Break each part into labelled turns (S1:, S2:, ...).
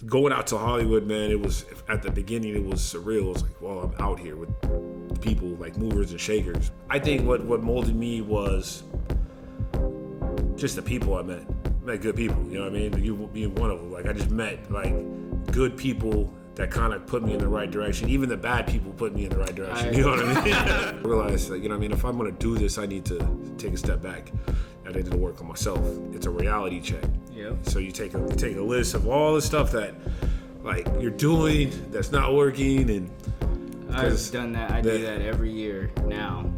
S1: Going out to Hollywood, man, it was, at the beginning, it was surreal. It was like, well, I'm out here with people like movers and shakers. I think what molded me was just the people I met. I met good people, you know what I mean? You being one of them. Like, I just met, like, good people that kind of put me in the right direction. Even the bad people put me in the right direction, you know what I mean? I realized, like, you know what I mean? If I'm going to do this, I need to take a step back. I need to work on myself. It's a reality check. Yep. So you take a list of all the stuff that, like, you're doing that's not working, and
S2: I've done that. I do that every year now.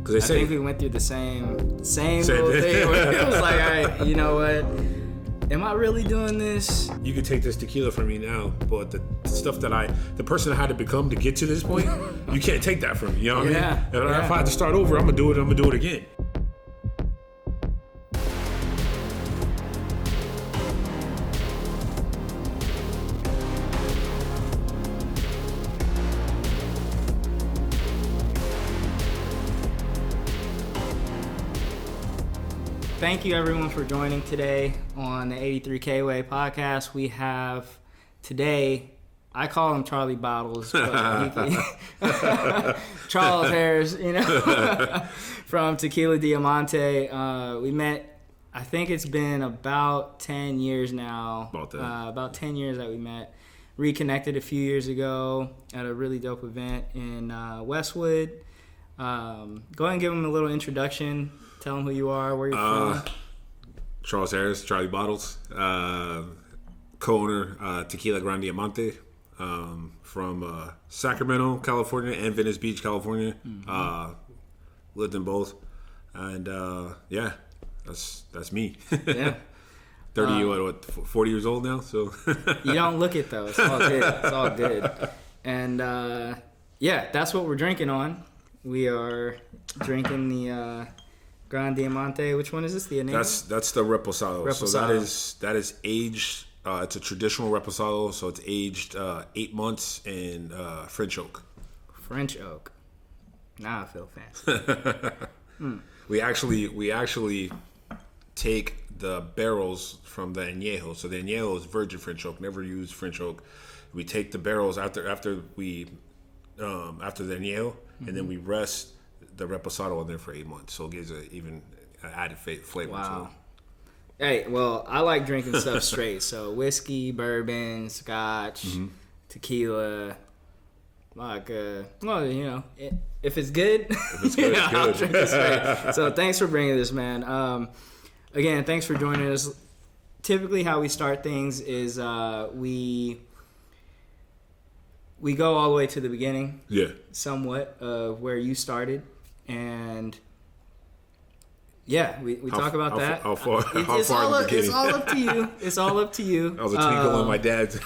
S2: I think we went through the same little thing where it was like, all right, you know what? Am I really doing this?
S1: You could take this tequila from me now, but the stuff that the person I had to become to get to this point, you can't take that from me. You know what I mean? And if I had to start over, I'm gonna do it again.
S2: Thank you, everyone, for joining today on the 83K-Way podcast. We have today, I call him Charlie Bottles, but Charles Harris, you know, from Tequila Diamante. We met, I think it's been about 10 years now. About 10 years that we met. Reconnected a few years ago at a really dope event in Westwood. Go ahead and give him a little introduction. Tell them who you are, where you're from.
S1: Charles Harris, Charlie Bottles, co-owner Tequila Gran Diamante, from Sacramento, California, and Venice Beach, California. Mm-hmm. Lived in both, and that's me. Yeah. 40 years old now, so.
S2: You don't look it though. It's all good. It's all good. And that's what we're drinking on. We are drinking the Gran Diamante. Which one is this? The Añejo? That's
S1: the Reposado. So that is aged. It's a traditional Reposado, so it's aged 8 months in French oak.
S2: French oak. Now I feel fancy.
S1: We actually take the barrels from the Añejo. So the Añejo is virgin French oak. Never use French oak. We take the barrels after the Añejo, and then we rest the Reposado in there for 8 months, so it gives even added flavor to it.
S2: Hey, well, I like drinking stuff straight, so whiskey, bourbon, scotch, tequila, vodka. Well, you know, if it's good,
S1: it's good.
S2: I'll drink it straight. So thanks for bringing this, man. Again, thanks for joining us. Typically, how we start things is we go all the way to the beginning, somewhat of where you started. And we talk about that.
S1: How far in the beginning?
S2: It's all up to you. It's all up to you.
S1: I was a twinkle on my dad's.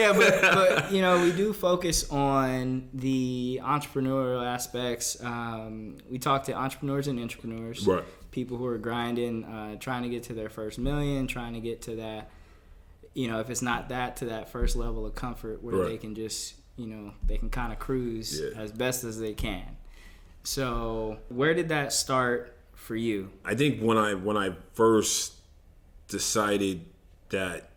S2: But you know, we do focus on the entrepreneurial aspects. We talk to entrepreneurs and intrapreneurs,
S1: right? People
S2: who are grinding, trying to get to their first million, trying to get to that. You know, if it's not that, to that first level of comfort where they can just, you know, they can kind of cruise as best as they can. So where did that start for you?
S1: I think when I first decided that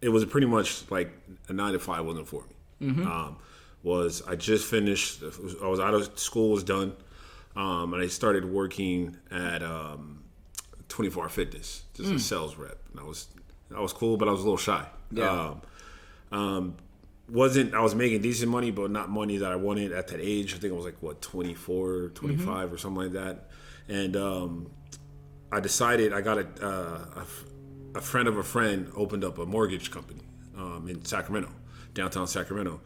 S1: it was pretty much like a 9-to-5 wasn't for me. Mm-hmm. Was I just finished, I was out of school, was done, and I started working at 24 Hour Fitness, just a sales rep. And I was cool, but I was a little shy.
S2: Yeah.
S1: I was making decent money, but not money that I wanted at that age. I think I was like, 24, 25 or something like that. And I decided, I got a friend of a friend opened up a mortgage company in Sacramento, downtown Sacramento.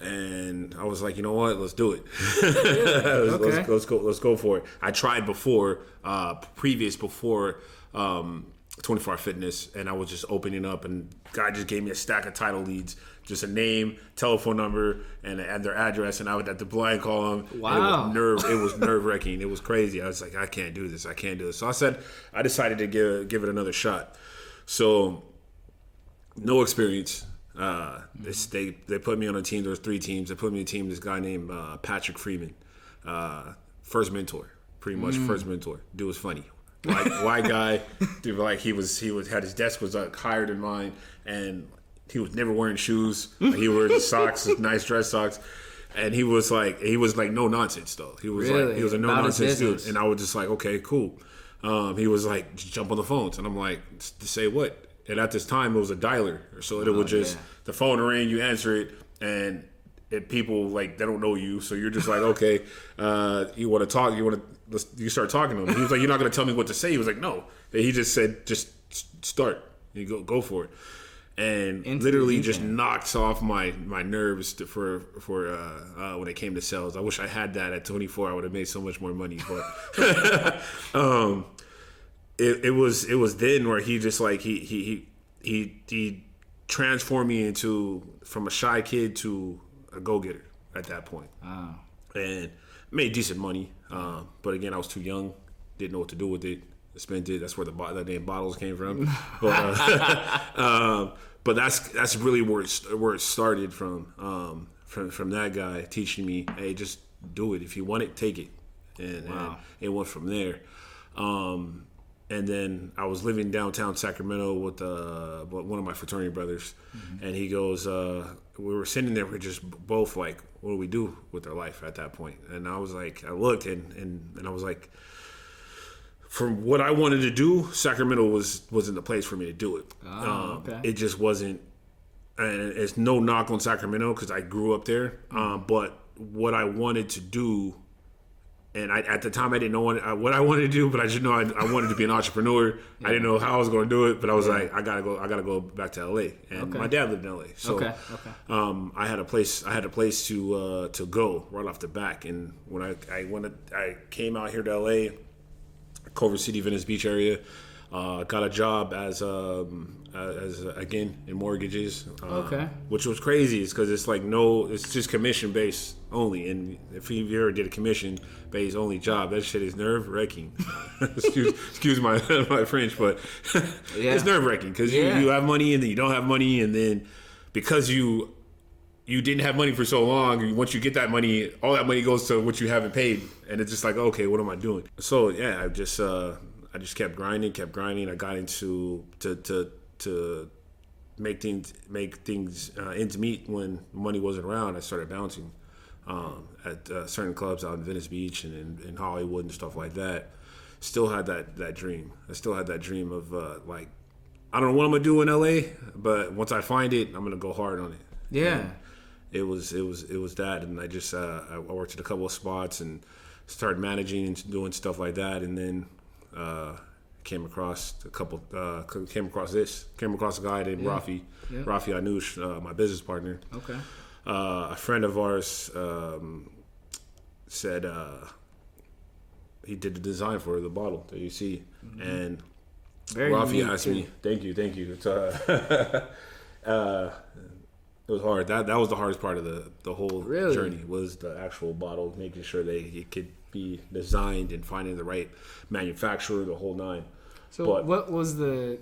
S1: And I was like, you know what? Let's do it. Let's go for it. I tried before 24 Hour Fitness, and I was just opening up, and guy just gave me a stack of title leads, just a name, telephone number, and their address, and I would have to blind call them.
S2: Wow.
S1: It was nerve-wracking. It was crazy. I was like, I can't do this. So I decided to give it another shot. So no experience. They put me on a team. There was 3 teams. They put me on a team. This guy named Patrick Freeman, first mentor, pretty much first mentor. Dude was funny. white guy. Dude, like he had his desk was higher than mine, and he was never wearing shoes. Like, he wore his socks, his nice dress socks. And he was like no nonsense though. He was
S2: really?
S1: Like he was a no nonsense dude. And I was just like, okay, cool. He was like, just jump on the phones, and I'm like, to say what? And at this time, it was a dialer, so it would just the phone ring, you answer it, and people like they don't know you, so you're just like, okay, you want to talk, you start talking to him. He was like, you're not gonna tell me what to say. He was like, no. He just said, just start. You go for it. And literally just knocks off my nerves for when it came to sales. I wish I had that at 24. I would have made so much more money. But it was then where he just like he transformed me from a shy kid to a go-getter at that point.
S2: Oh.
S1: And made decent money. But again, I was too young, didn't know what to do with it. Spent it. That's where the name Bottles came from. But that's really where it started from that guy teaching me, hey, just do it. If you want it, take it. And it went from there. And then I was living downtown Sacramento with one of my fraternity brothers, and he goes, we were sitting there, we're just both like, what do we do with our life at that point? And I was like, I looked and I was like, from what I wanted to do, Sacramento wasn't the place for me to do it.
S2: Okay.
S1: It just wasn't, and it's no knock on Sacramento because I grew up there. But what I wanted to do, and at the time I didn't know what I wanted to do, but I just know I wanted to be an entrepreneur. I didn't know how I was going to do it, but I was like, I gotta go back to LA, and my dad lived in LA, so I had a place to go right off the back. And when I came out here to LA, Culver City, Venice Beach area. Got a job as again in mortgages. Which was crazy, because it's like it's just commission based only. And if you ever did a commission based only job, that shit is nerve wracking. excuse my French, but it's nerve wracking because you have money and then you don't have money, and then because you didn't have money for so long, once you get that money, all that money goes to what you haven't paid, and it's just like, okay, what am I doing? So yeah, I just kept grinding. I got into to make things ends meet when money wasn't around. I started bouncing at certain clubs out in Venice Beach and in Hollywood and stuff like that. Still had that dream. I still had that dream of like, I don't know what I'm gonna do in LA, but once I find it, I'm gonna go hard on it.
S2: Yeah.
S1: And it was that, and I just I worked at a couple of spots and started managing and doing stuff like that, and then came across a guy named Rafi Anoush, my business partner.
S2: Okay.
S1: A friend of ours said he did the design for the bottle that you see, and
S2: very
S1: Rafi asked me, thank you. It's it was hard. That was the hardest part of the whole journey, was the actual bottle, making sure that it could be designed and finding the right manufacturer, the whole nine.
S2: So what was the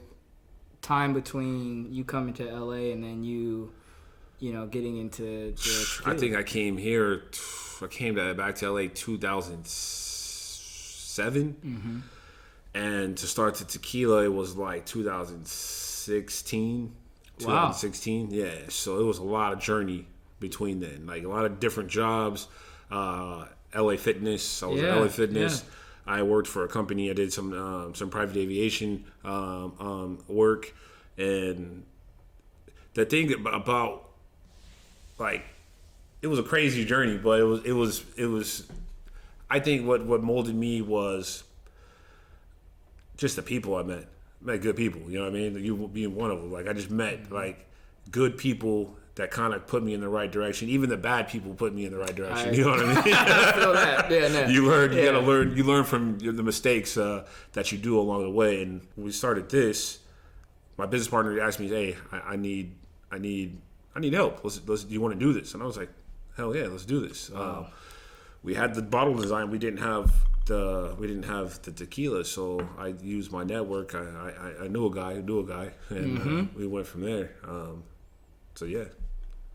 S2: time between you coming to LA and then you getting into the
S1: I think I came back to LA 2007. And to start the Tequila, it was like 2016. 2016, yeah. So it was a lot of journey between then, like a lot of different jobs. LA Fitness. I was at LA Fitness. Yeah. I worked for a company. I did some private aviation work, and the thing about, like, it was a crazy journey, but it was. I think what molded me was just the people I met. Met good people, you know what I mean? You being one of them. Like, I just met like good people that kind of put me in the right direction. Even the bad people put me in the right direction. You know what I mean?
S2: I feel that. Yeah, no.
S1: You gotta learn. You learn from the mistakes that you do along the way. And when we started this, my business partner asked me, "Hey, I need help. Do you want to do this?" And I was like, "Hell yeah, let's do this." We had the bottle design. We didn't have the tequila, so I used my network. I knew a guy who knew a guy, and we went from there. So yeah,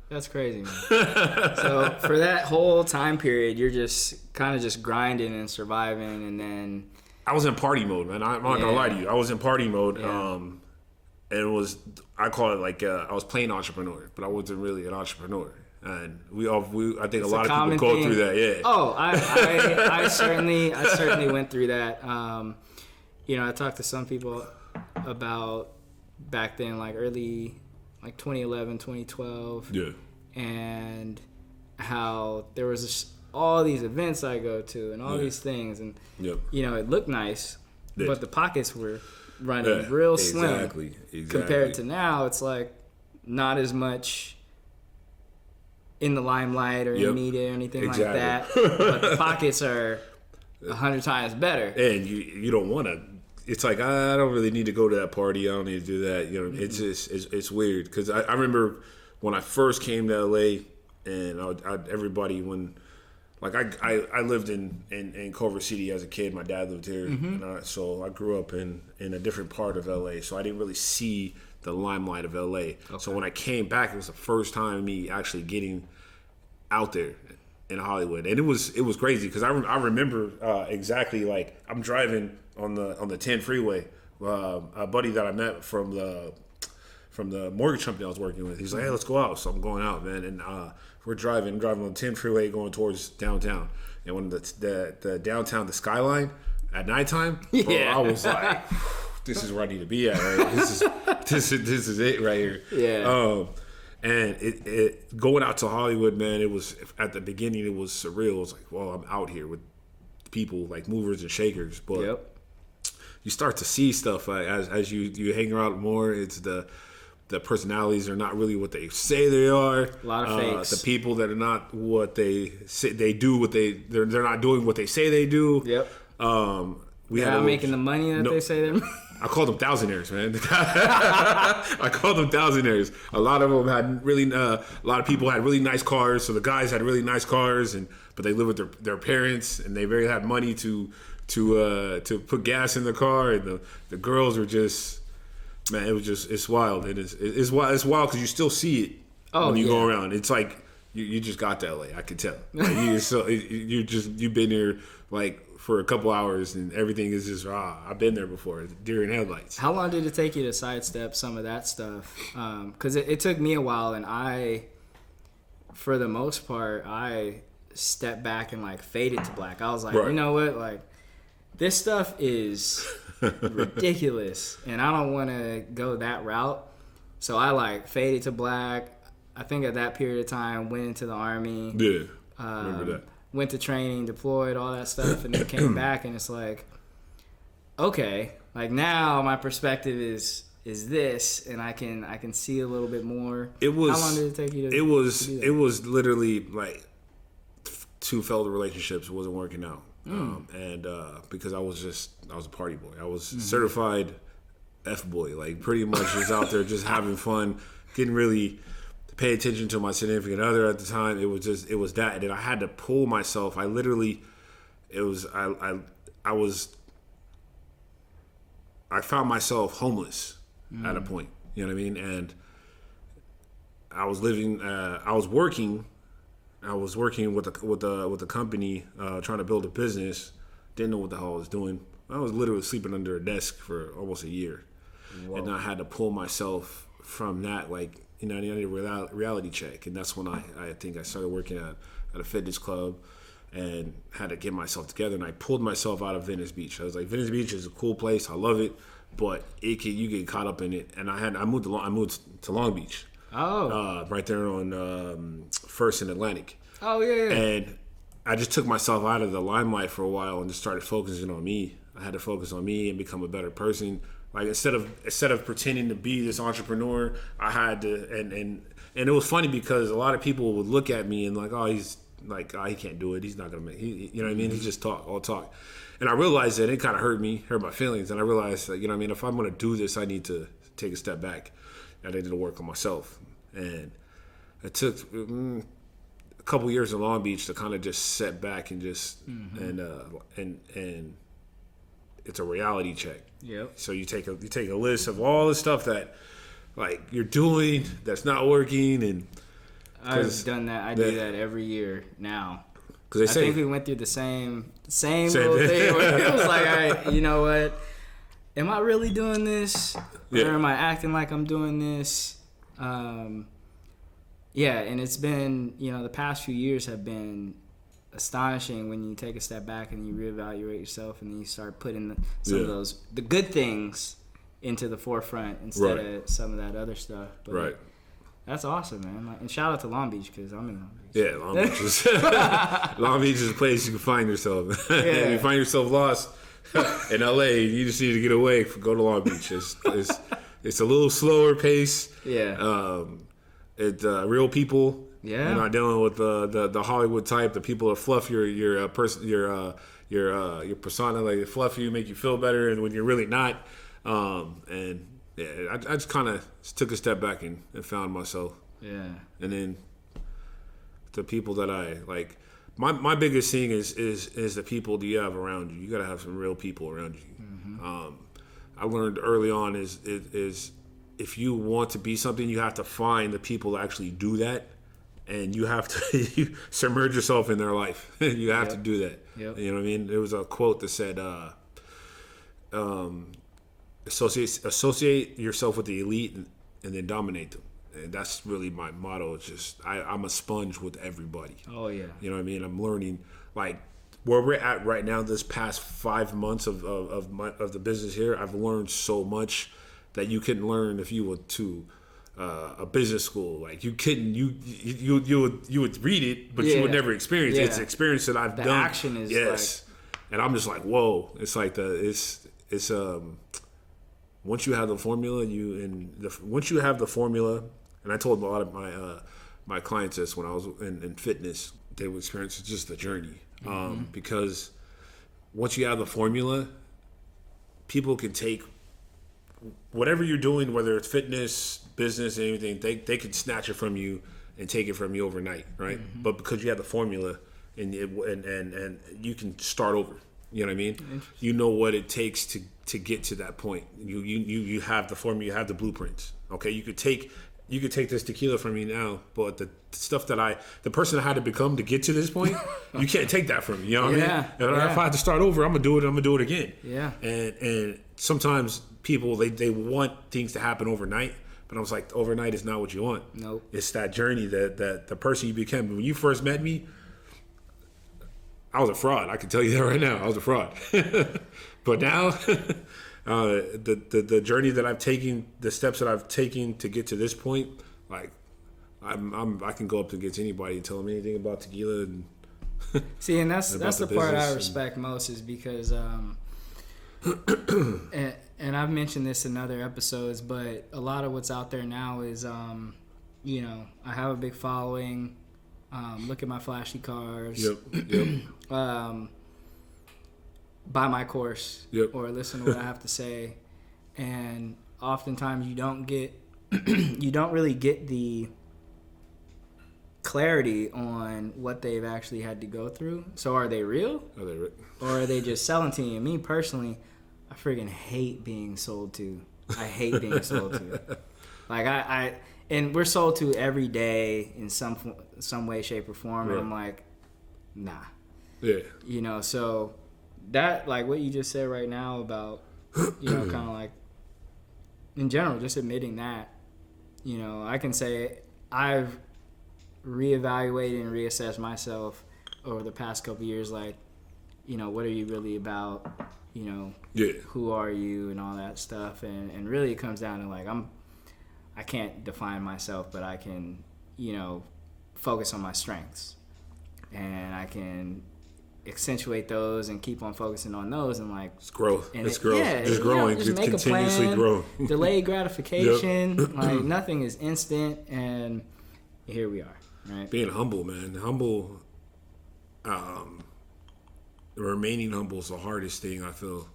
S2: that's crazy, man. So for that whole time period, you're just kind of just grinding and surviving, and then
S1: I was in party mode, man. I'm not gonna lie to you. I was in party mode. And it was, I call it like I was playing entrepreneur, but I wasn't really an entrepreneur. And I think a lot of people go through that. Yeah.
S2: Oh, I certainly went through that. I talked to some people about back then, like early, like 2011, 2012.
S1: Yeah.
S2: And how there was all these events I go to and all these things, and it looked nice, but the pockets were running real slim.
S1: Exactly.
S2: Compared to now, it's like not as much in the limelight or in media or anything like that. But the pockets are 100 times better.
S1: And you don't want to. It's like, I don't really need to go to that party. I don't need to do that. It's just it's weird because I remember when I first came to LA, and everybody when. Like I lived in Culver City as a kid. My dad lived here, so I grew up in a different part of LA. So I didn't really see the limelight of LA. Okay. So when I came back, it was the first time me actually getting out there in Hollywood, and it was crazy because I remember exactly, like, I'm driving on the 10 freeway. A buddy that I met from the mortgage company I was working with, he's like, "Hey, let's go out." So I'm going out, man, and we're driving on the 10 freeway going towards downtown. And when the downtown, the skyline at nighttime, bro, I was like, "This is where I need to be at. Right? This is it right here."
S2: Yeah.
S1: And it going out to Hollywood, man, it was, at the beginning, it was surreal. It was like, well, I'm out here with people like movers and shakers, but you start to see stuff as you hang around more. It's the personalities are not really what they say they are.
S2: A lot of fakes.
S1: The people that are not what they say they do. They're not doing what they say they do.
S2: Yep.
S1: They're
S2: not making the money that they say they're.
S1: I call them thousandaires, man. I call them thousandaires. A lot of them had really, a lot of people had really nice cars. So the guys had really nice cars, but they lived with their parents, and they very had money to put gas in the car, and the girls were just. Man, it's wild. It's wild because you still see it when you go around. It's like you just got to LA. I could tell. Like, you've been here like for a couple hours, and everything is just I've been there before. Deer in headlights.
S2: How long did it take you to sidestep some of that stuff? Because it took me a while, and for the most part, I stepped back and like faded to black. I was like, You know what, like this stuff is. Ridiculous, and I don't want to go that route, so I like faded to black. I think at that period of time went into the Army,
S1: remember that,
S2: went to training, deployed, all that stuff, and then came back, and it's like, okay, like now my perspective is this, and I can see a little bit more.
S1: How
S2: long did it take you to
S1: it was literally like 2 failed relationships wasn't working out. And because I was a party boy. I was certified F-boy, like pretty much was out there just having fun, didn't really pay attention to my significant other at the time. It was that, and then I had to pull myself. I found myself homeless at a point, you know what I mean? And I was working with a company trying to build a business. Didn't know what the hell I was doing. I was literally sleeping under a desk for almost a year. Whoa. And I had to pull myself from that. Like, I needed a reality check, and that's when I think I started working at a fitness club and had to get myself together. And I pulled myself out of Venice Beach. I was like, Venice Beach is a cool place. I love it, but you get caught up in it. And I moved to Long Beach.
S2: Oh.
S1: Right there on First and Atlantic.
S2: Oh, yeah.
S1: And I just took myself out of the limelight for a while and just started focusing on me. I had to focus on me and become a better person. Like, instead of pretending to be this entrepreneur, I had to, and it was funny because a lot of people would look at me and like, he can't do it. He's not gonna make. You know what I mean? He just all talk. And I realized that it kind of hurt my feelings. And I realized that, if I'm gonna do this, I need to take a step back. And I did to work on myself. And it took a couple years in Long Beach to kind of just set back and just and it's a reality check.
S2: Yep.
S1: So you take a list of all the stuff that like you're doing that's not working, and
S2: I've done that. I do that every year now.
S1: Because
S2: I think we went through the same little thing where it was like, all right, you know what? Am I really doing this? Or am I acting like I'm doing this? And it's been, the past few years have been astonishing when you take a step back and you reevaluate yourself and then you start putting some of the good things into the forefront instead of some of that other stuff. But that's awesome, man. Like, and shout out to Long Beach because I'm in Long Beach.
S1: Yeah, Long Beach is Long Beach is a place you can find yourself. If you find yourself lost in LA, you just need to get away. Go to Long Beach. It's a little slower pace.
S2: Yeah.
S1: It's real people.
S2: Yeah.
S1: You're not dealing with the Hollywood type. The people that fluff your persona, like they fluff you, make you feel better, and when you're really not. I just kind of took a step back and found myself.
S2: Yeah.
S1: And then the people that I like, my biggest thing is the people that you have around you. You got to have some real people around you. Mm-hmm. I learned early on is if you want to be something, you have to find the people that actually do that, and you have to submerge yourself in their life. You have to do that.
S2: Yep.
S1: You know what I mean? There was a quote that said, associate yourself with the elite and then dominate them. And that's really my motto. It's just I'm a sponge with everybody.
S2: Oh yeah.
S1: You know what I mean? I'm learning, like where we're at right now. This past 5 months of the business here, I've learned so much that you couldn't learn if you went to a business school. Like you couldn't, you would read it, but you would never experience it. It's an experience that I've done. The
S2: action is
S1: and I'm just like, whoa! It's like once you have the formula, once you have the formula, and I told a lot of my clients this when I was in fitness, they would experience just the journey, because once you have the formula, people can take whatever you're doing, whether it's fitness, business, anything, they can snatch it from you and take it from you overnight, right? Mm-hmm. But because you have the formula and you can start over. You know what I mean? You know what it takes to get to that point. You have the formula, you have the blueprints. Okay, you could take this tequila from me now, but the stuff the person I had to become to get to this point, you can't take that from me. You know what I mean? And if I had to start over, I'm gonna do it again.
S2: Yeah.
S1: And sometimes people they want things to happen overnight, but I was like, overnight is not what you want.
S2: Nope.
S1: It's that journey that the person you became. When you first met me, I was a fraud. I can tell you that right now. I was a fraud. But now, the journey that I've taken, the steps that I've taken to get to this point, like I can go up against anybody and tell them anything about tequila. And
S2: see, and that's the part I respect most is because, and I've mentioned this in other episodes, but a lot of what's out there now is, I have a big following. Look at my flashy cars.
S1: Yep.
S2: Buy my course. Yep. Or listen to what I have to say. And oftentimes you don't really get the clarity on what they've actually had to go through. So are they real? Or are they just selling to you? Me personally, I friggin' hate being sold to. I hate being sold to. Like and we're sold to every day in some way, shape, or form, and I'm like, nah. Yeah. So that, like what you just said right now about, kind of like, in general, just admitting that, I can say I've reevaluated and reassessed myself over the past couple of years, like, what are you really about? Who are you and all that stuff, and really it comes down to like I can't define myself, but I can, focus on my strengths, and I can accentuate those and keep on focusing on those, and like
S1: it's growth.
S2: It's
S1: growth. Yeah, it's growing.
S2: Just make
S1: continuously growing.
S2: Delayed gratification. Like nothing is instant, and here we are. Right.
S1: Being humble, man. Humble. Remaining humble is the hardest thing I feel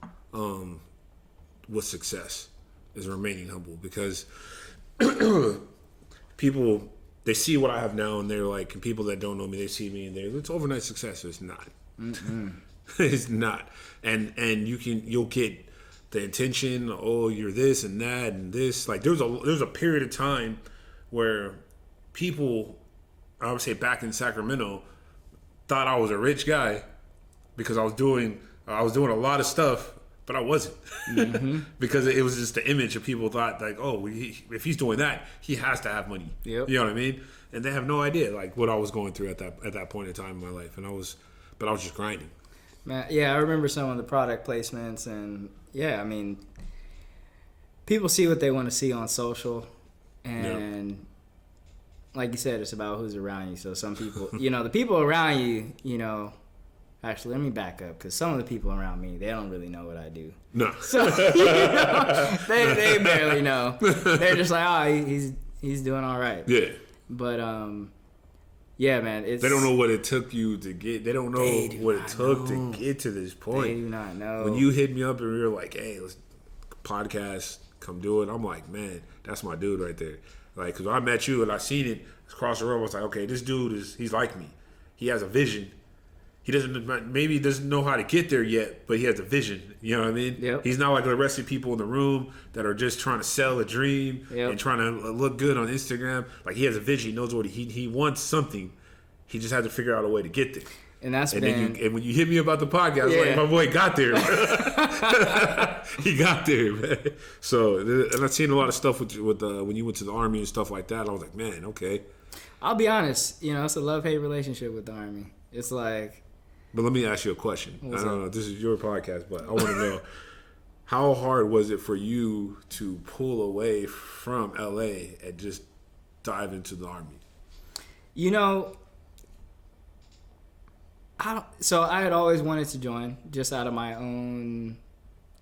S1: with success. Is remaining humble, because people, they see what I have now and they're like, and people that don't know me, they see me and it's overnight success. It's not. It's not. And you'll get the attention. Oh, you're this and that and this. Like there's a period of time where people, I would say back in Sacramento, thought I was a rich guy because I was doing a lot of stuff, but I wasn't. Because it was just the image of people thought like, oh, if he's doing that, he has to have money.
S2: Yep.
S1: You know what I mean? And they have no idea like what I was going through at that point in time in my life, and I was just grinding.
S2: Man, yeah, I remember some of the product placements, and yeah, I mean, people see what they want to see on social, and like you said, it's about who's around you. So some people, the people around you, actually, let me back up, because some of the people around me, they don't really know what I do.
S1: No.
S2: So, they barely know. They're just like, oh, he's doing all right.
S1: Yeah.
S2: But, yeah, man.
S1: They don't know what it took you to get. They don't know what it took to get to this point.
S2: They do not know.
S1: When you hit me up and you're like, hey, let's podcast, come do it. I'm like, man, that's my dude right there. Like, because I met you and I seen it across the road. I was like, okay, this dude he's like me. He has a vision. He doesn't know how to get there yet, but he has a vision. You know what I mean?
S2: Yep.
S1: He's not like the rest of the people in the room that are just trying to sell a dream and trying to look good on Instagram. Like, he has a vision. He knows what he wants something. He just had to figure out a way to get there.
S2: And that's
S1: and when you hit me about the podcast, like, my boy got there. He got there, man. So, and I've seen a lot of stuff with when you went to the Army and stuff like that. I was like, man, okay.
S2: I'll be honest. It's a love-hate relationship with the Army. It's like...
S1: But let me ask you a question. I don't know. This is your podcast, but I want to know, how hard was it for you to pull away from LA and just dive into the Army?
S2: I had always wanted to join just out of my own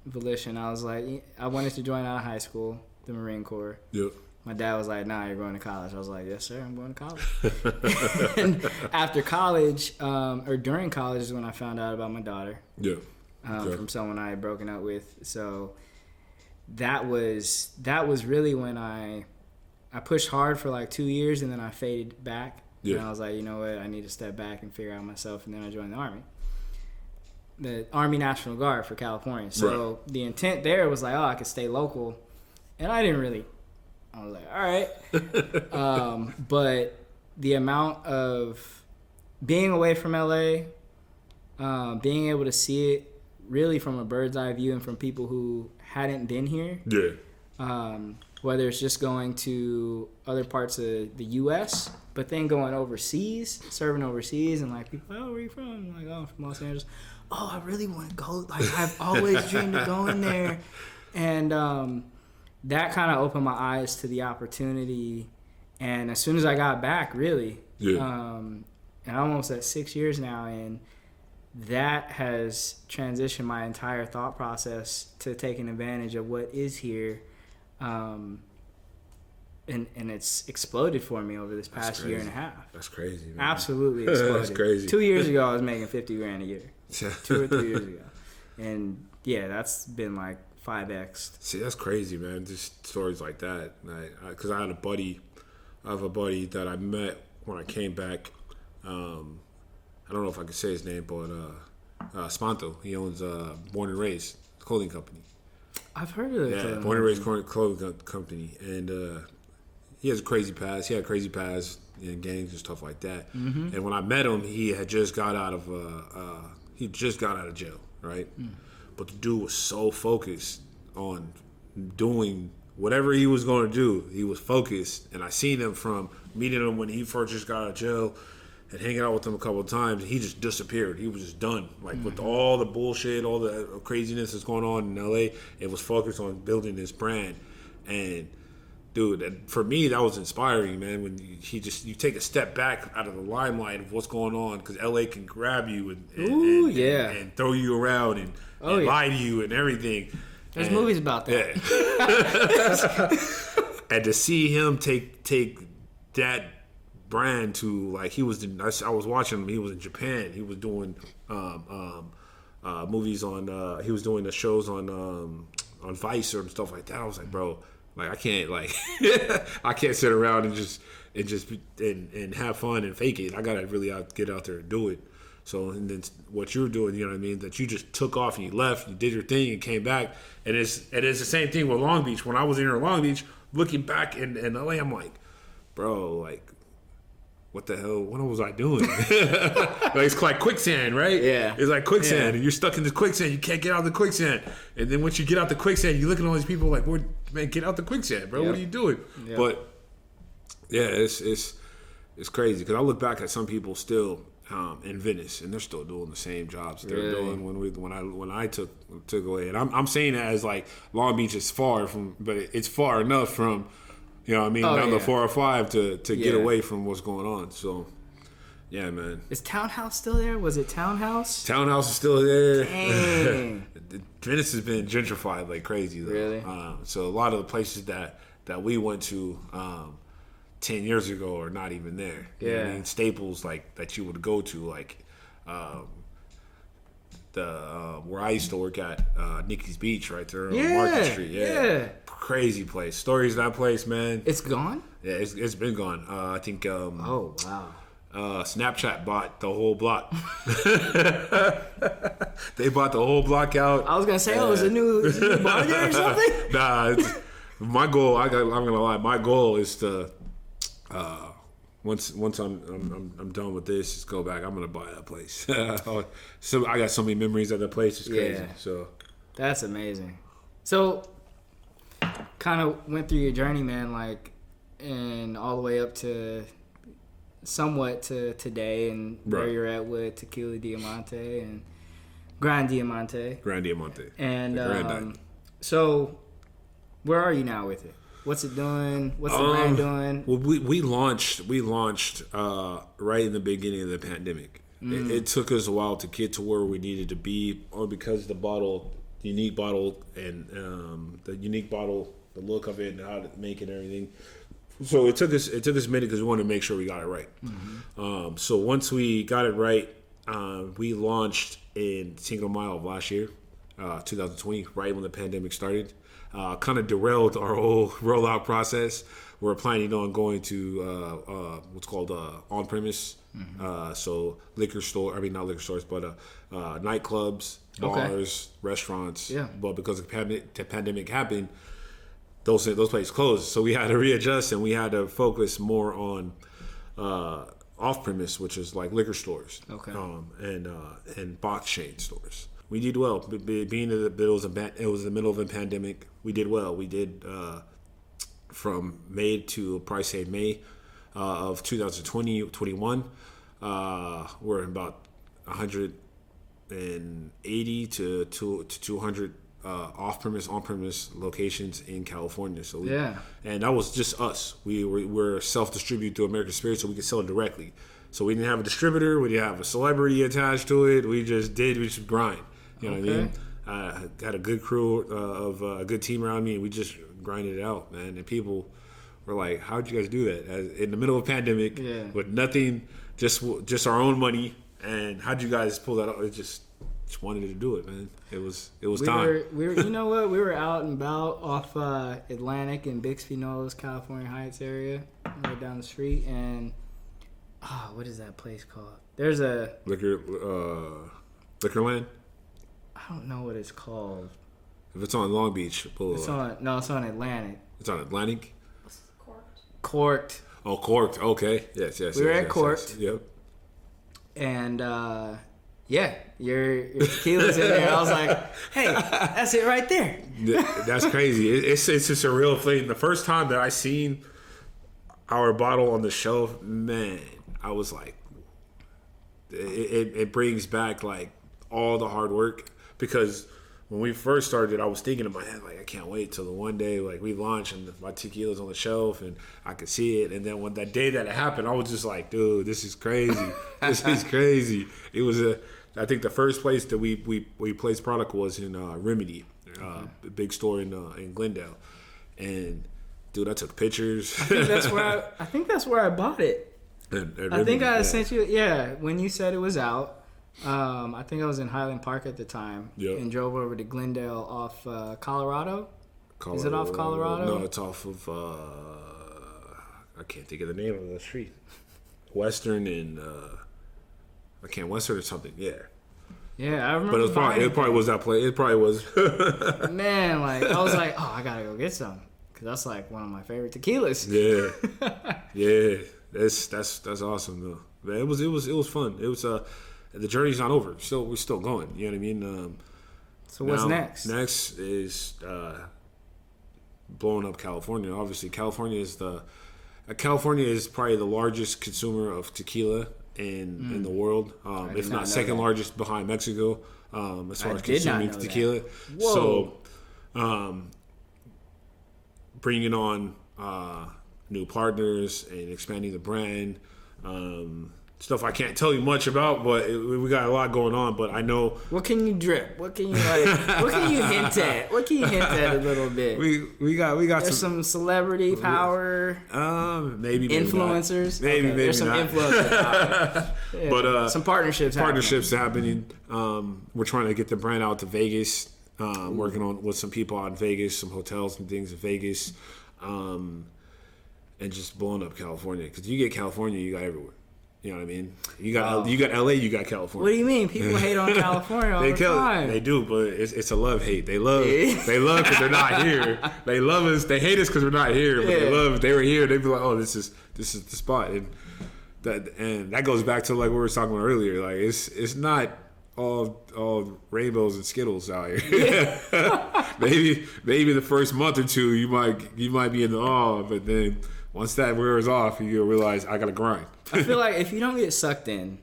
S2: volition. I was like, I wanted to join out of high school, the Marine Corps.
S1: Yep.
S2: My dad was like, nah, you're going to college. I was like, yes, sir, I'm going to college. And after college, or during college is when I found out about my daughter.
S1: Yeah.
S2: From someone I had broken up with. So that was really when I pushed hard for like 2 years, and then I faded back. Yeah. And I was like, you know what, I need to step back and figure out myself, and then I joined the Army. The Army National Guard for California. So the intent there was like, oh, I could stay local. And I was like, all right. But the amount of being away from LA, being able to see it really from a bird's eye view and from people who hadn't been here.
S1: Yeah.
S2: Whether it's just going to other parts of the U.S., but then going overseas, serving overseas, and like people, oh, where are you from? I'm like, oh, I'm from Los Angeles. Oh, I really want to go. Like, I've always dreamed of going there. And that kind of opened my eyes to the opportunity. And as soon as I got back, really, and I'm almost at 6 years now, and that has transitioned my entire thought process to taking advantage of what is here. And it's exploded for me over this past year and a half.
S1: That's crazy, man.
S2: Absolutely exploded.
S1: That's crazy.
S2: 2 years ago, I was making $50,000 a year. 2 or 3 years ago. And yeah, that's been like 5x.
S1: See, that's crazy, man. Just stories like that. Because I have a buddy that I met when I came back. I don't know if I can say his name, but Spanto. He owns Born and Raised clothing company.
S2: I've heard of it.
S1: Yeah, Born and Raised clothing company, and he has a crazy past. He had a crazy past in gangs and stuff like that. Mm-hmm. And when I met him, he had just got out of jail, right? Mm. But the dude was so focused on doing whatever he was going to do. He was focused, and I seen him from meeting him when he first just got out of jail and hanging out with him a couple of times. He just disappeared. He was just done. Like, with all the bullshit, all the craziness that's going on in LA, it was focused on building this brand. And dude, for me, that was inspiring, man. When you take a step back out of the limelight of what's going on, because LA can grab you and throw you around and lie to you and everything.
S2: There's movies about that.
S1: Yeah. And to see him take that brand to, like, I was watching him. He was in Japan. He was doing movies on. He was doing the shows on Vice or stuff like that. I was like, bro, like, I can't, like, I can't sit around and just have fun and fake it. I gotta really get out there and do it. So, and then what you're doing, you know what I mean, that you just took off and you left, you did your thing and came back. And it's the same thing with Long Beach. When I was in Long Beach, looking back in LA, I'm like, bro, like, what the hell? What was I doing? Like, it's like quicksand, right?
S2: Yeah.
S1: It's like quicksand, and you're stuck in this quicksand. You can't get out of the quicksand. And then once you get out the quicksand, you look at all these people like, man, get out the quicksand, bro. Yep. What are you doing? Yep. But yeah, it's crazy because I look back at some people still in Venice, and they're still doing the same jobs they're doing when I took away. And I'm saying that as like Long Beach is far from, but it's far enough from. You know what I mean? Down the 405 to get away from what's going on. So, yeah, man.
S2: Is Townhouse still there? Was it Townhouse?
S1: Townhouse is still there.
S2: Dang.
S1: Venice has been gentrified like crazy, though.
S2: Really?
S1: So a lot of the places that we went to 10 years ago are not even there. You know what I mean? Staples like that you would go to, like where I used to work at, Nikki's Beach, right there on Market Street. Yeah. Crazy place. Stories of that place, man.
S2: It's gone?
S1: Yeah, it's been gone. I think.
S2: Oh wow.
S1: Snapchat bought the whole block. They bought the whole block out.
S2: I was gonna say, is a new bar there or something?
S1: Nah, my goal. I'm gonna lie. My goal is to once I'm done with this, just go back. I'm gonna buy that place. So I got so many memories of that place. It's crazy. Yeah. So
S2: that's amazing. So. Kind of went through your journey, man, like, and all the way up to somewhat to today, and where you're at with Tequila Diamante and Gran Diamante. And so, where are you now with it? What's it doing? What's the brand doing?
S1: Well, we launched right in the beginning of the pandemic. It took us a while to get to where we needed to be, or because the unique bottle, the look of it and how to make it and everything. So it took us a minute because we wanted to make sure we got it right. Mm-hmm. So once we got it right, we launched in Cinco de Mayo of last year, 2020, right when the pandemic started. Kind of derailed our whole rollout process. We're planning on going to what's called on-premise. Mm-hmm. So not liquor stores, but nightclubs, bars, restaurants. Yeah. But because the pandemic happened, those places closed. So we had to readjust, and we had to focus more on off-premise, which is like liquor stores, and box chain stores. We did well. Being that it was the middle of a pandemic, we did well. We did from May to probably say May of 2021. We're about 180 to 200 on-premise locations in California. So and that was just us. We're self-distributed through American Spirit, so we could sell it directly. So we didn't have a distributor. We didn't have a celebrity attached to it. We just grind. You know what I mean? Had a good crew of a good team around me, and we just grinded it out, man. And people were like, "How'd you guys do that in the middle of a pandemic with nothing, just our own money? And how'd you guys pull that off?" It just wanted to do it, man. It was time.
S2: You know what? We were out and about off Atlantic and Bixby Knolls, California Heights area, right down the street, and what is that place called? There's a
S1: Liquorland.
S2: I don't know what it's called.
S1: If it's on Long Beach,
S2: it's on Atlantic.
S1: It's on Atlantic.
S2: Corked.
S1: Oh, Corked. Okay. Yes.
S2: We were at Corked.
S1: Yes. Yep.
S2: And your tequila's in there. I was like, hey, that's it right there.
S1: That's crazy. It's just a real thing. The first time that I seen our bottle on the shelf, man, I was like, it brings back like all the hard work, because when we first started, I was thinking in my head, like, I can't wait till the one day like we launch and my tequila's on the shelf and I could see it. And then when that day that it happened, I was just like, dude, this is crazy. This is crazy. It was I think the first place that we placed product was in Remedy, a big store in Glendale. And dude, I took pictures.
S2: I think that's where I bought it. I think I sent you. Yeah, when you said it was out. I think I was in Highland Park at the time, and drove over to Glendale off Colorado. Is it off Colorado?
S1: No, it's off of I can't think of the name of the street. Western and Western or something. Yeah, I remember. But it probably was that place. It probably was.
S2: Man, like I was like, I gotta go get some, because that's like one of my favorite tequilas.
S1: Yeah. that's awesome though. Man, it was fun. It was the journey's not over. We're still going. You know what I mean?
S2: So what's next?
S1: Next is blowing up California. Obviously, California is probably the largest consumer of tequila in the world, if not second largest behind Mexico, as far as consuming tequila.
S2: Whoa.
S1: So, bringing on new partners and expanding the brand. Stuff I can't tell you much about, but we got a lot going on. But I know.
S2: What can you drip? What can you what can you hint at? What can you hint at a little bit?
S1: We got
S2: There's some celebrity power.
S1: Maybe
S2: influencers.
S1: Maybe
S2: There's some
S1: not.
S2: influencer power. Yeah.
S1: But
S2: some partnerships
S1: happening. We're trying to get the brand out to Vegas. Working on with some people out in Vegas, some hotels and things in Vegas, and just blowing up California. Because you get California, you got everywhere. You know what I mean? You got LA, you got California.
S2: What do you mean? People hate on California all the time.
S1: They do, but it's a love hate. They love because they're not here. They love us. They hate us because we're not here. But they love if they were here. They'd be like, oh, this is the spot. And that goes back to like what we were talking about earlier. Like it's not all rainbows and Skittles out here. maybe the first month or two you might be in the awe, but then once that wears off, you'll realize I gotta grind.
S2: I feel like if you don't get sucked in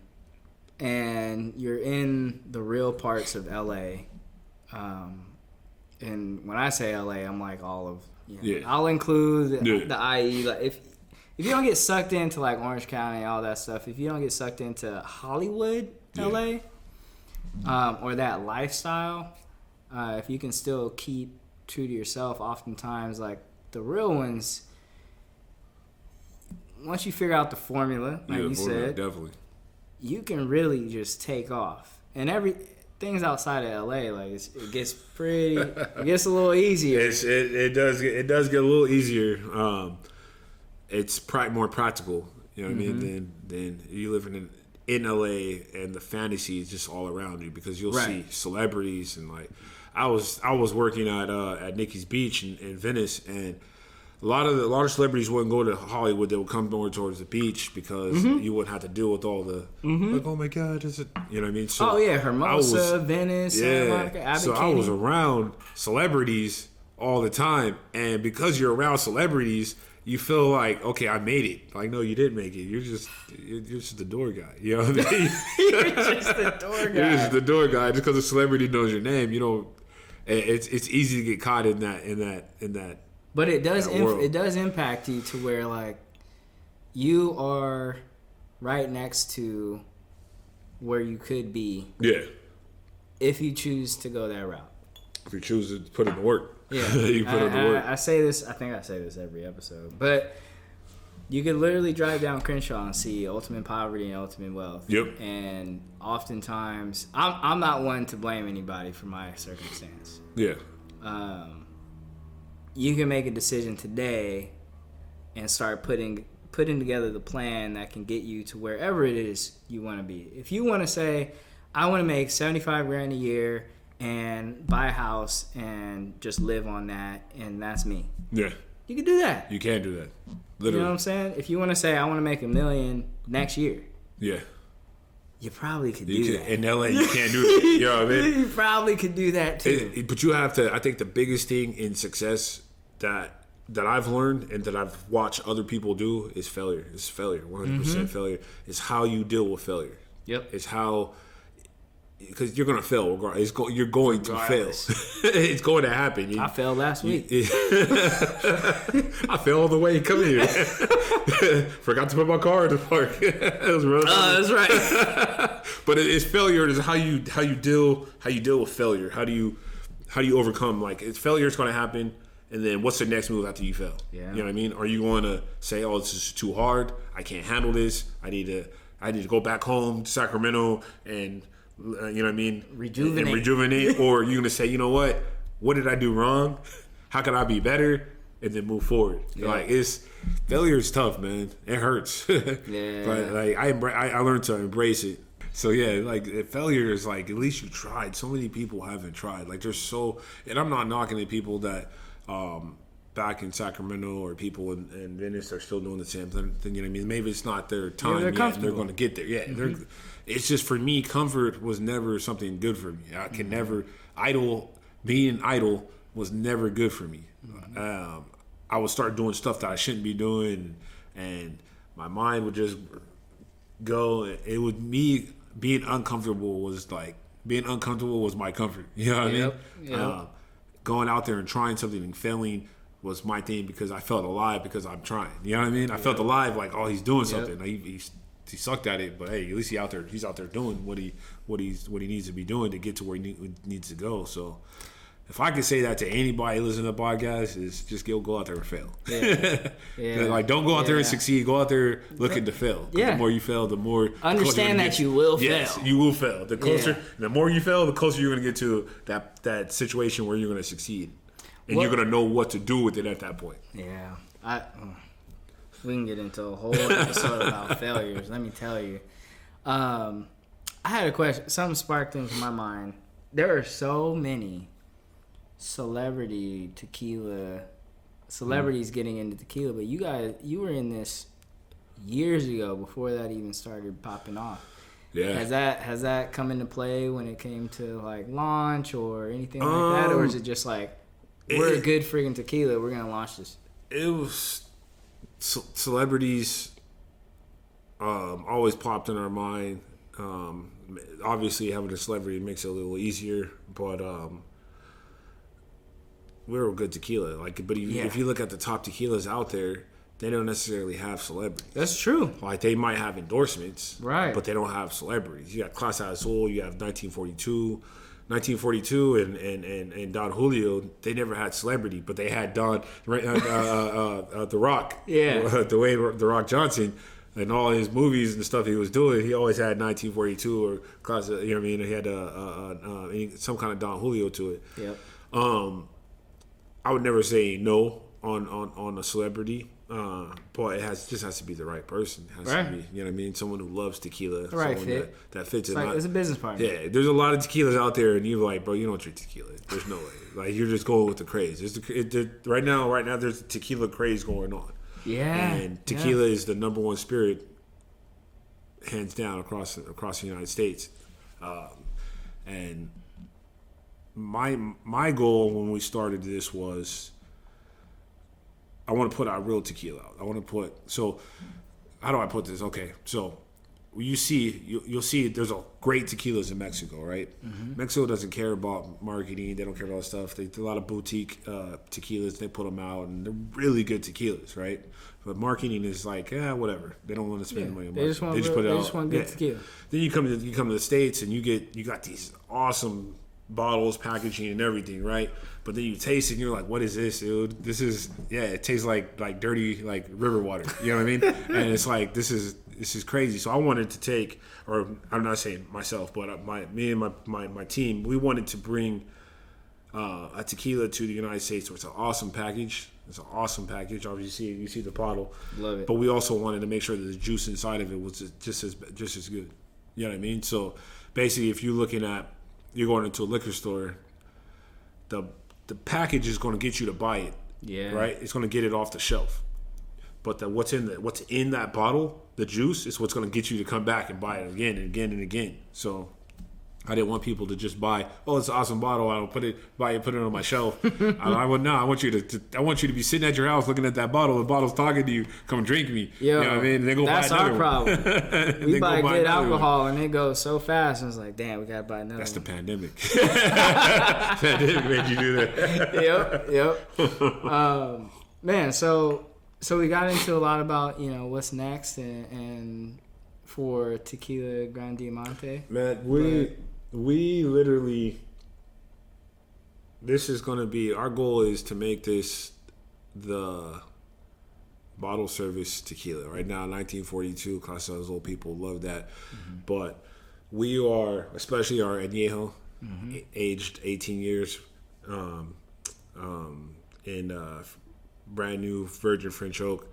S2: and you're in the real parts of LA, and when I say LA, I'm like all of, I'll include the IE. Like if you don't get sucked into like Orange County, all that stuff, if you don't get sucked into Hollywood, LA, or that lifestyle, if you can still keep true to yourself, oftentimes like the real ones, once you figure out the formula, like you said,
S1: definitely,
S2: you can really just take off. And things outside of LA, like it gets a little easier.
S1: It does get a little easier. It's more practical, you know what I mean, than you living in LA, and the fantasy is just all around you because you'll see celebrities and like I was working at Nikki's Beach in Venice, and a lot of celebrities wouldn't go to Hollywood. They would come more towards the beach because you wouldn't have to deal with all the like, oh my God, is it? You know what I mean? So
S2: Hermosa, Venice, Santa Monica, Abbot
S1: So I was around celebrities all the time, and because you're around celebrities, you feel like, okay, I made it. Like, no, you didn't make it. You're just the door guy. You know what I mean?
S2: You're just the door guy.
S1: You're just the door guy. Just because a celebrity knows your name, you know, it's easy to get caught in that.
S2: But it does impact you to where like you are right next to where you could be.
S1: Yeah.
S2: If you choose to go that route.
S1: If you choose to put in the work.
S2: Yeah.
S1: You put in the work.
S2: I say this. I think I say this every episode, but you could literally drive down Crenshaw and see ultimate poverty and ultimate wealth.
S1: Yep.
S2: And oftentimes, I'm not one to blame anybody for my circumstance.
S1: Yeah.
S2: You can make a decision today and start putting together the plan that can get you to wherever it is you want to be. If you want to say, I want to make $75,000 a year and buy a house and just live on that, and that's me.
S1: Yeah.
S2: You can do that.
S1: You can do that. Literally.
S2: You know what I'm saying? If you want to say, I want to make $1 million next year.
S1: Yeah.
S2: You probably could do that.
S1: In LA, you can't do that. You know what I mean?
S2: You probably could do that too.
S1: But you have to, I think the biggest thing in success that I've learned and that I've watched other people do is failure. It's failure, 100% failure. It's how you deal with failure.
S2: Yep.
S1: It's how, because you're going to fail. You're going to fail. It's going to happen.
S2: I failed last week.
S1: I failed all the way coming here. Forgot to put my car in the park. That was really
S2: that's right.
S1: But it's failure. Is how you deal with failure. How do you overcome? Like, failure is going to happen. And then what's the next move after you fail?
S2: Yeah.
S1: You know what I mean? Are you going to say, oh, this is too hard. I can't handle this. I need to go back home to Sacramento and, you know what I mean? Rejuvenate. Or are you going to say, you know what did I do wrong? How can I be better? And then move forward. Yeah. Like, failure is tough, man. It hurts.
S2: Yeah.
S1: But like, I learned to embrace it. So yeah, like failure is like, at least you tried. So many people haven't tried. Like, and I'm not knocking the people that back in Sacramento or people in Venice are still doing the same thing. You know what I mean? Maybe it's not their time yet. And they're going to get there. Yeah, it's just for me, comfort was never something good for me. I can never being idle was never good for me. I would start doing stuff that I shouldn't be doing, and my mind would just go. It would me being uncomfortable was my comfort. You know what I mean?
S2: Yep.
S1: Going out there and trying something and failing was my thing because I felt alive because I'm trying. You know what I mean? I felt alive, like, oh, he's doing something. He sucked at it, but hey, at least he's out there doing what he needs to be doing to get to where he needs to go. So if I could say that to anybody listening to the podcast, is just go out there and fail. Yeah. Like, don't go out there and succeed. Go out there looking to fail. Yeah. The more you fail, the more
S2: understand that you will fail.
S1: Yes, you will fail. The closer, the more you fail, the closer you're going to get to that situation where you're going to succeed, and you're going to know what to do with it at that point.
S2: Yeah, we can get into a whole episode about failures. Let me tell you. I had a question. Something sparked into my mind. There are so many celebrities getting into tequila, but you were in this years ago before that even started popping off.
S1: Yeah.
S2: Has that come into play when it came to like launch or anything like that, or is it just like we're a good friggin' tequila, we're gonna launch this?
S1: It was celebrities always popped in our mind. Obviously having a celebrity makes it a little easier, but we're a good tequila. But if you look at the top tequilas out there, they don't necessarily have celebrities.
S2: That's true.
S1: Like, they might have endorsements,
S2: right? But
S1: they don't have celebrities. You got Clase Azul, you have 1942, and Don Julio. They never had celebrity, but they had The Rock, Dwayne The Rock Johnson. And all his movies and stuff he was doing, he always had 1942 or Clase. You know what I mean? He had some kind of Don Julio to it.
S2: Yep.
S1: I would never say no on a celebrity, but just has to be the right person. It has to be, you know what I mean? Someone who loves tequila.
S2: The right fit.
S1: That fits.
S2: It's a business partner.
S1: Yeah, there's a lot of tequilas out there, and you're like, bro, you don't drink tequila. There's no way. Like, you're just going with the craze. Right now, there's a tequila craze going on.
S2: Yeah.
S1: And tequila is the number one spirit, hands down, across the United States. And my goal when we started this was, I want to put our real tequila out. So how do I put this? Okay, so you'll see there's a great tequilas in Mexico, right? Mm-hmm. Mexico doesn't care about marketing. They don't care about stuff. They do a lot of boutique tequilas. They put them out, and they're really good tequilas, right? But marketing is like, whatever. They don't want to spend money on marketing. They just want good tequila. Then you come to the States, and you got these awesome bottles, packaging, and everything, right? But then you taste it, and you're like, what is this, dude? This is, it tastes like dirty, like river water. You know what I mean? And it's like, this is crazy. So I wanted to take, or I'm not saying myself, but me and my team, we wanted to bring a tequila to the United States. So it's an awesome package. Obviously, you see the bottle.
S2: Love it.
S1: But we also wanted to make sure that the juice inside of it was just as good. You know what I mean? So basically, if you're going into a liquor store, the package is going to get you to buy it.
S2: Yeah.
S1: Right? It's going to get it off the shelf. But what's in that bottle, the juice, is what's going to get you to come back and buy it again and again and again. So I didn't want people to just buy, it's an awesome bottle, I'll put it on my shelf. I want you to be sitting at your house looking at that bottle. The bottle's talking to you. Come drink me.
S2: Yo,
S1: you know what I mean? And they go
S2: that's
S1: buy another
S2: our
S1: one.
S2: problem. We buy good alcohol and it goes so fast. And it's like, damn, we gotta buy another.
S1: That's
S2: one.
S1: the pandemic. Pandemic made you do that.
S2: Yep. Man, so we got into a lot about what's next and for Tequila Gran Diamante.
S1: Man, we literally, this is going to be, our goal is to make this the bottle service tequila. Right now, 1942, Clase Azul, people love that. Mm-hmm. But we are, especially our Añejo, aged 18 years, in brand new virgin French oak.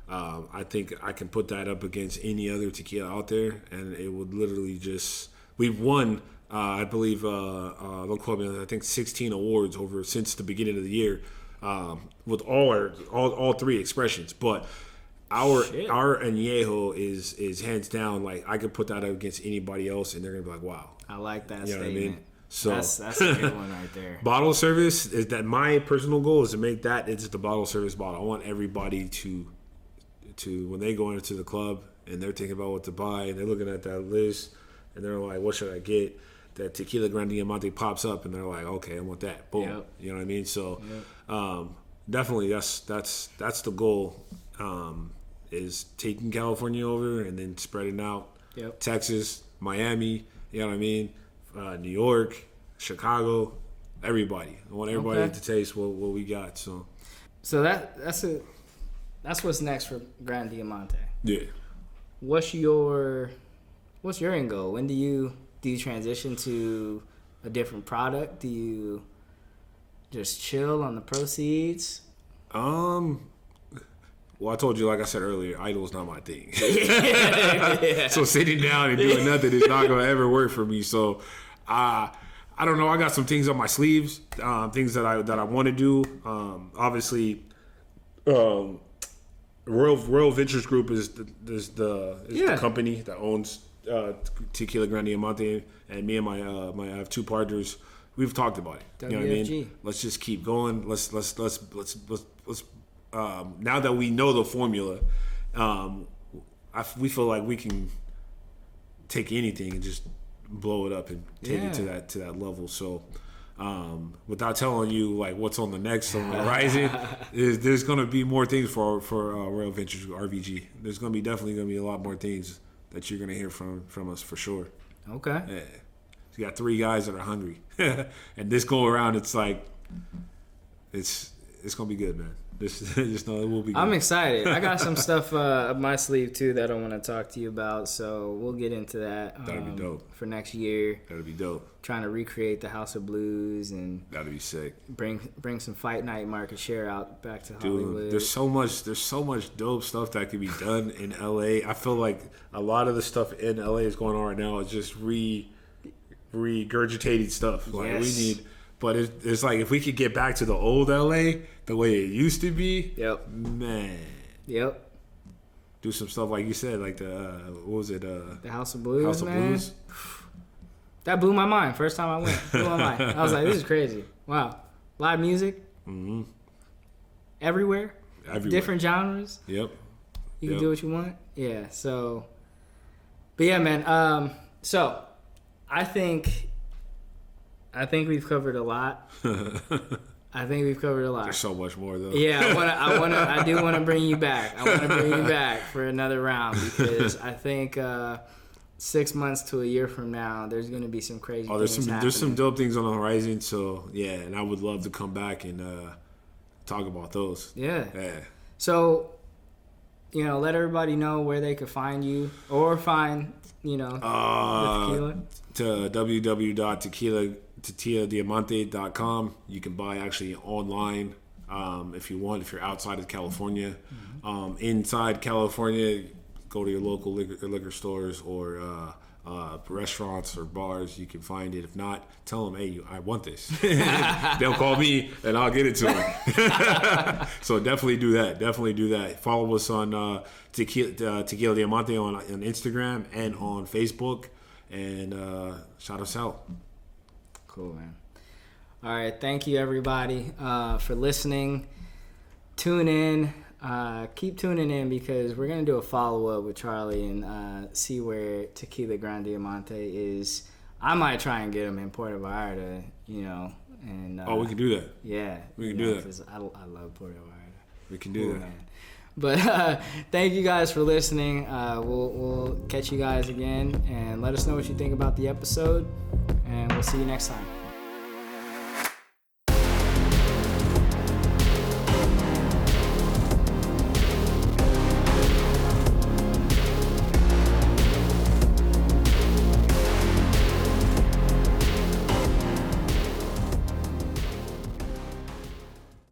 S1: I think I can put that up against any other tequila out there, and it would literally just, we've won, I believe, don't quote me, I think 16 awards since the beginning of the year with all three expressions. But our añejo is hands down, like, I could put that up against anybody else and they're gonna be like, wow.
S2: I like that
S1: you know
S2: statement.
S1: What I mean? So
S2: that's a good one right there.
S1: Bottle service is that my personal goal is to make that it's the bottle service bottle. I want everybody to when they go into the club and they're thinking about what to buy and they're looking at that list and they're like, what should I get? That Tequila Gran Diamante pops up and they're like, okay, I want that. Boom. Yep. You know what I mean? So definitely that's the goal. Is taking California over and then spreading out.
S2: Yep.
S1: Texas, Miami, you know what I mean? New York, Chicago, everybody. I want everybody to taste what we got. So
S2: that's what's next for Gran Diamante.
S1: Yeah.
S2: What's your end goal? When do you transition to a different product? Do you just chill on the proceeds?
S1: Well, I told you, like I said earlier, idle is not my thing. Yeah. So sitting down and doing nothing is not going to ever work for me. So I don't know. I got some things on my sleeves, things that I want to do. Obviously, Royal Ventures Group is the company that owns Tequila Gran Diamante, and me and my I have two partners. We've talked about it.
S2: WFG.
S1: You know what I mean? Let's just keep going. Let's now that we know the formula, we feel like we can take anything and just blow it up and take it to that level. So, without telling you like what's on the next on the horizon, there's going to be more things for Royal Ventures RVG. There's definitely going to be a lot more things that you're going to hear from us for sure.
S2: Okay.
S1: Yeah. You got three guys that are hungry, and this go around, it's like it's going to be good, man. Just know it will be good.
S2: I'm excited. I got some stuff up my sleeve too that I want to talk to you about, so we'll get into that.
S1: That'd be dope
S2: for next year.
S1: That'd be dope.
S2: Trying to recreate the House of Blues and
S1: that'd be sick.
S2: Bring some fight night market share out back to Hollywood.
S1: Dude, there's so much dope stuff that could be done in LA. I feel like a lot of the stuff in LA is going on right now is just regurgitated stuff. Like we need. But it's like if we could get back to the old LA, the way it used to be, man.
S2: Yep.
S1: Do some stuff like you said, like the what was it?
S2: The House of Blues,
S1: House of Blues.
S2: That blew my mind. First time I went, blew my mind. I was like, this is crazy. Wow, live music.
S1: Mm-hmm.
S2: Everywhere. Different genres.
S1: Yep.
S2: You can do what you want. Yeah. So, but yeah, man. So, I think we've covered a lot.
S1: There's so much more though.
S2: Yeah, I do want to bring you back. I want to bring you back for another round because I think 6 months to a year from now, there's going to be some crazy things happening.
S1: There's some dope things on the horizon. So yeah, and I would love to come back and talk about those.
S2: Yeah. So, let everybody know where they could find you or find the tequila.
S1: To www.tequiladiamante.com. You can buy actually online if you're outside of California. Mm-hmm. Inside California, go to your local liquor stores or restaurants or bars. You can find it. If not, tell them, hey, I want this. They'll call me and I'll get it to them. So definitely do that. Follow us on Tequila Diamante on Instagram and on Facebook. And shout us out.
S2: Cool, man. All right. Thank you, everybody, for listening. Tune in. Keep tuning in because we're going to do a follow-up with Charlie and see where Tequila Gran Diamante is. I might try and get him in Puerto Vallarta, and
S1: we can do that.
S2: Yeah.
S1: We can do that.
S2: Because I love Puerto Vallarta.
S1: We can do that.
S2: Man. But thank you guys for listening. We'll catch you guys again and let us know what you think about the episode. And we'll see you next time.